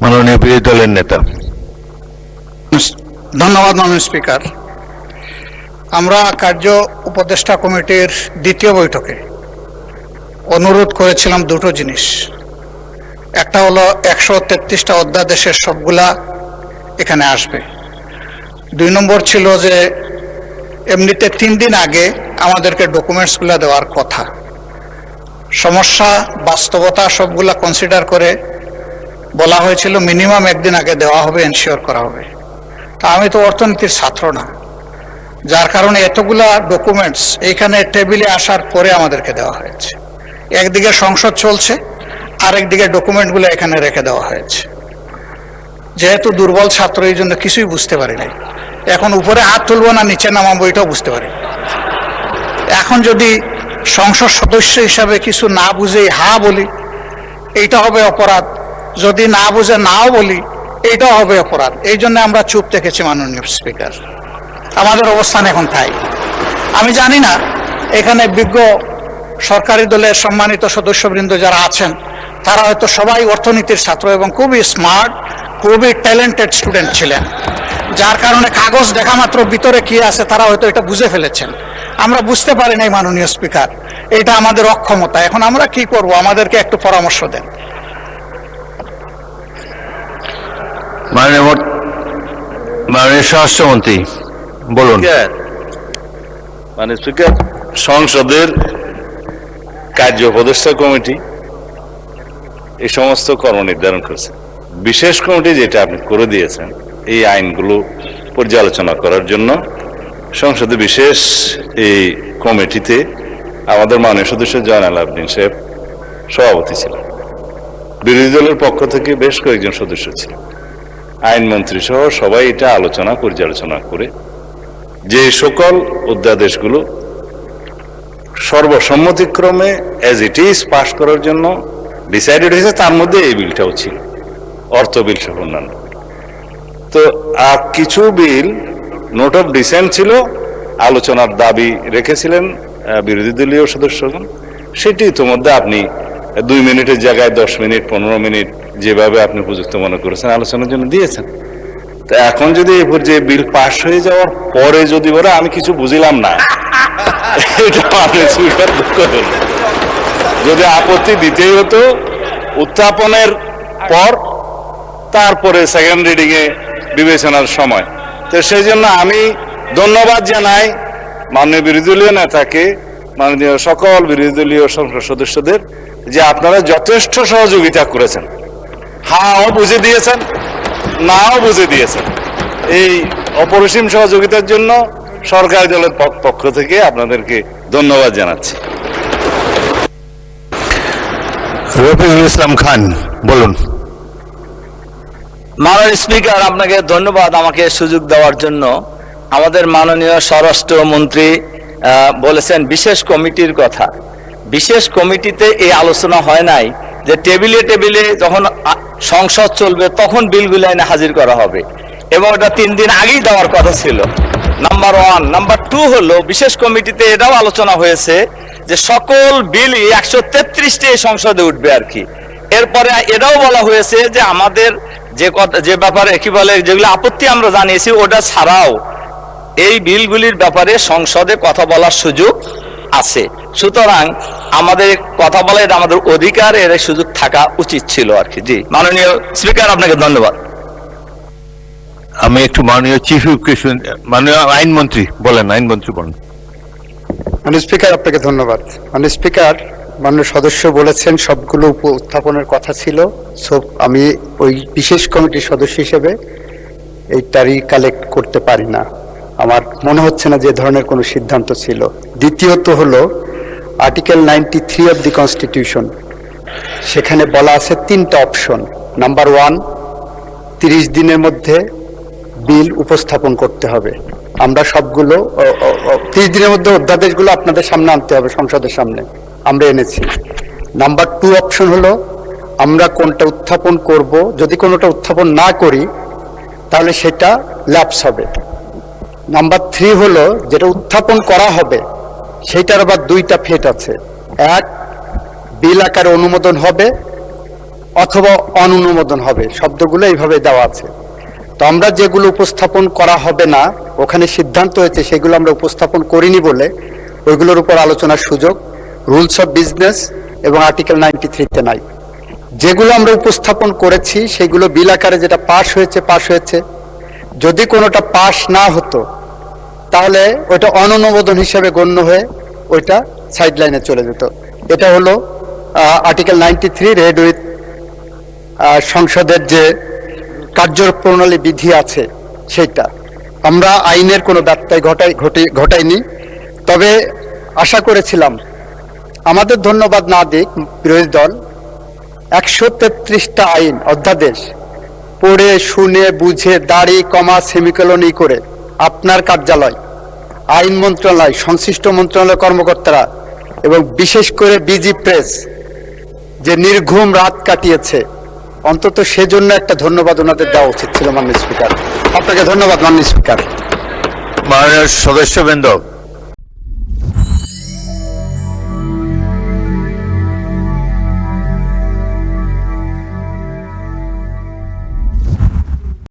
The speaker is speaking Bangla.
মাননীয় বিরোধী দলের নেতা। ধন্যবাদ মাননীয় স্পিকার। আমরা কার্য উপদেষ্টা কমিটির দ্বিতীয় বৈঠকে অনুরোধ করেছিলাম দুটো জিনিস। একটা হলো 133টা অধ্যাদেশের সবগুলা এখানে আসবে। 2 নম্বর ছিল যে এমনিতে 3 দিন আগে আমাদেরকে ডকুমেন্টসগুলো দেওয়ার কথা। সমস্যা বাস্তবতা সবগুলা কনসিডার করে বলা হয়েছিল মিনিমাম 1 দিন আগে দেওয়া হবে, এনশিওর করা হবে। তা আমি তো অর্থনীতির ছাত্র না, যার কারণে এতগুলা ডকুমেন্টস এইখানে টেবিলে আসার পরে আমাদেরকে দেওয়া হয়েছে। একদিকে সংসদ চলছে, আরেকদিকে ডকুমেন্টগুলো এখানে রেখে দেওয়া হয়েছে। যেহেতু দুর্বল ছাত্র, এই জন্য কিছুই বুঝতে পারি নাই। এখন উপরে হাত তুলবো না নিচে নামাবো এটাও বুঝতে পারি। এখন যদি সংসদ সদস্য হিসাবে কিছু না বুঝেই হা বলি, এইটা হবে অপরাধ। যদি না বুঝে নাও বলি, এইটাও হবে অপরাধ। এই জন্য আমরা চুপ থেকেছি মাননীয় স্পিকার। আমাদের অবস্থান এখন তাই। আমি জানি না এখানে বিজ্ঞ সরকারি দলের সম্মানিত সদস্যবৃন্দ যারা আছেন, তারা হয়তো সবাই অর্থনীতির ছাত্র এবং খুবই স্মার্ট, খুবই ট্যালেন্টেড স্টুডেন্ট ছিলেন, যার কারণে কাগজ দেখা মাত্র ভিতরে কি আছে তারা হয়তো এটা বুঝে ফেলেছেন। আমরা বুঝতে পারি নাই মাননীয় স্পিকার, এটা আমাদের অক্ষমতা। এখন আমরা কি করব, আমাদেরকে একটু পরামর্শ দেন। মাননীয় স্বরাষ্ট্রমন্ত্রী বলুন। মানে স্পিকার, সংসদের কার্য উপদেষ্টা কমিটি এই সমস্ত কর্ম নির্ধারণ করেছে। বিশেষ কমিটি যেটা আপনি করে দিয়েছেন এই আইনগুলো পর্যালোচনা করার জন্য, সংসদে বিশেষ এই কমিটিতে আমাদের মাননীয় সদস্য জয়নাল আবদিন সাহেব সভাপতি ছিলেন। বিরোধী দলের পক্ষ থেকে বেশ কয়েকজন সদস্য ছিলেন, আইনমন্ত্রী সহ সবাই এটা আলোচনা পর্যালোচনা করে যে সকল অধ্যাদেশগুলো সর্বসম্মতিক্রমে অ্যাজ ইট ইজ পাস করার জন্য ডিসাইডেড হয়েছে, তার মধ্যে এই বিলটাও ছিল, অর্থ বিল সহ অন্যান্য। তো কিছু বিল নোট অফ ডিসেন্ট ছিল, আলোচনার দাবি রেখেছিলেন বিরোধী দলীয় সদস্যগণ। সেটি ইতিমধ্যে আপনি 2 মিনিটের জায়গায় 10 মিনিট 15 মিনিট যেভাবে আপনি উপযুক্ত মনে করেছেন আলোচনার জন্য দিয়েছেন। তো এখন যদি এই পর্যায়ে বিল পাস হয়ে যাওয়ার পরে যদি বলে আমি কিছু বুঝিলাম না, এটা আপনি স্বীকার করবেন। যদি আপত্তি দিতেই হতো উত্থাপনের পর, তারপরে সেকেন্ড রিডিং এ বিবেচনার সময়। তো সেই জন্য আমি ধন্যবাদ জানাই মাননীয় বিরোধী দলীয় নেতাকে, মাননীয় সকল বিরোধী দলীয় সংসদ সদস্যদের, যে আপনারা যথেষ্ট সহযোগিতা করেছেন। হাও বুঝে দিয়েছেন, নাও বুঝে দিয়েছেন। এই অপরিসীম সহযোগিতার জন্য সরকারি দলের পক্ষ থেকে আপনাদেরকে ধন্যবাদ জানাচ্ছি। রফিকুল ইসলাম খান বলুন। মাননীয় স্পিকার, আপনাকে ধন্যবাদ আমাকে সুযোগ দেওয়ার জন্য। আমাদের মাননীয় স্বরাষ্ট্রমন্ত্রী বলেছেন বিশেষ কমিটির কথা। বিশেষ কমিটিতে এই আলোচনা হয় নাই যে টেবিলে টেবিলে যখন সংসদ চলবে তখন বিলগুলো এনে হাজির করা হবে, এবং এটা 3 দিন আগেই দেওয়ার কথা ছিল। নাম্বার 1। নাম্বার 2 হলো বিশেষ কমিটিতে এটাও আলোচনা হয়েছে যে সকল বিলই 133টি সংসদে উঠবে আর কি। এরপরে এটাও বলা হয়েছে যে আমাদের যে ব্যাপারে কি বলে যেগুলো আপত্তি আমরা জানিয়েছি ওটা ছাড়াও এই বিলগুলির ব্যাপারে সংসদে কথা বলার সুযোগ আছে। সুতরাং আমাদের কথা বলা এটা আমাদের অধিকার, এর সুযোগ থাকা উচিত ছিল আর কি। জি মাননীয় স্পিকার, আপনাকে ধন্যবাদ। আমি একটু মাননীয় চিফ হুইপকে মাননীয় আইনমন্ত্রী বলেন। আইনমন্ত্রী বলেন। মাননীয় স্পিকার, আপনাকে ধন্যবাদ। মাননীয় স্পিকার, মাননীয় সদস্য বলেছেন সবগুলো উত্থাপনের কথা ছিল। আমি ওই বিশেষ কমিটির সদস্য হিসেবে এইটারই কালেক্ট করতে পারি না। আমার মনে হচ্ছে না যে ধরনের কোনো সিদ্ধান্ত ছিল। দ্বিতীয়ত হলো আর্টিকেল 93 অফ দি কনস্টিটিউশন, সেখানে বলা আছে 3টা অপশন। নাম্বার 1, 30 দিনের মধ্যে বিল উপস্থাপন করতে হবে। আমরা সবগুলো 30 দিনের মধ্যে অধ্যাদেশগুলো আপনাদের সামনে আনতে হবে, সংসদের সামনে। আমরা এনেছি। নাম্বার 2 অপশন হলো আমরা কোনটা উত্থাপন করব, যদি কোনোটা উত্থাপন না করি তাহলে সেটা ল্যাপস হবে। নাম্বার 3 হলো যেটা উত্থাপন করা হবে সেটার আবার 2টা ফেট আছে। 1, বিল আকারে অনুমোদন হবে, অথবা অনুমোদন হবে, শব্দগুলো এইভাবে দেওয়া আছে। তো আমরা যেগুলো উপস্থাপন করা হবে না, ওখানে সিদ্ধান্ত হয়েছে সেগুলো আমরা উপস্থাপন করিনি বলে ওইগুলোর উপর আলোচনার সুযোগ রুলস অফ বিজনেস এবং আর্টিকেল 93-তে নাই। যেগুলো আমরা উপস্থাপন করেছি সেগুলো বিল আকারে যেটা পাশ হয়েছে। যদি কোনোটা পাশ না হতো তাহলে ওইটা অনুমোদন হিসেবে গণ্য হয়ে ওইটা সাইড লাইনে চলে যেত। এটা হলো আর্টিকেল 93 রেড উইথ সংসদের যে কার্যপ্রণালী বিধি আছে সেইটা। আমরা আইনের কোনো ব্যত্যয় ঘটাইনি। তবে আশা করেছিলাম, আমাদের ধন্যবাদ না দিক বিরোধী দল, 133টা আইন অধ্যাদেশ পড়ে শুনে বুঝে দাড়ি কমা সেমিকোলন করে আপনার কার্যালয়, আইন মন্ত্রণালয়, সংশ্লিষ্ট মন্ত্রণালয় কর্মকর্তারা এবং বিশেষ করে বিজি প্রেস যে নির্ঘুম রাত কাটিয়েছে, অন্তত সেজন্য একটা ধন্যবাদ ওনাদের দেওয়া উচিত ছিল। মাননীয় স্পিকার, আপনাকে ধন্যবাদ। মাননীয় স্পিকার, মাননীয় সদস্যবৃন্দ,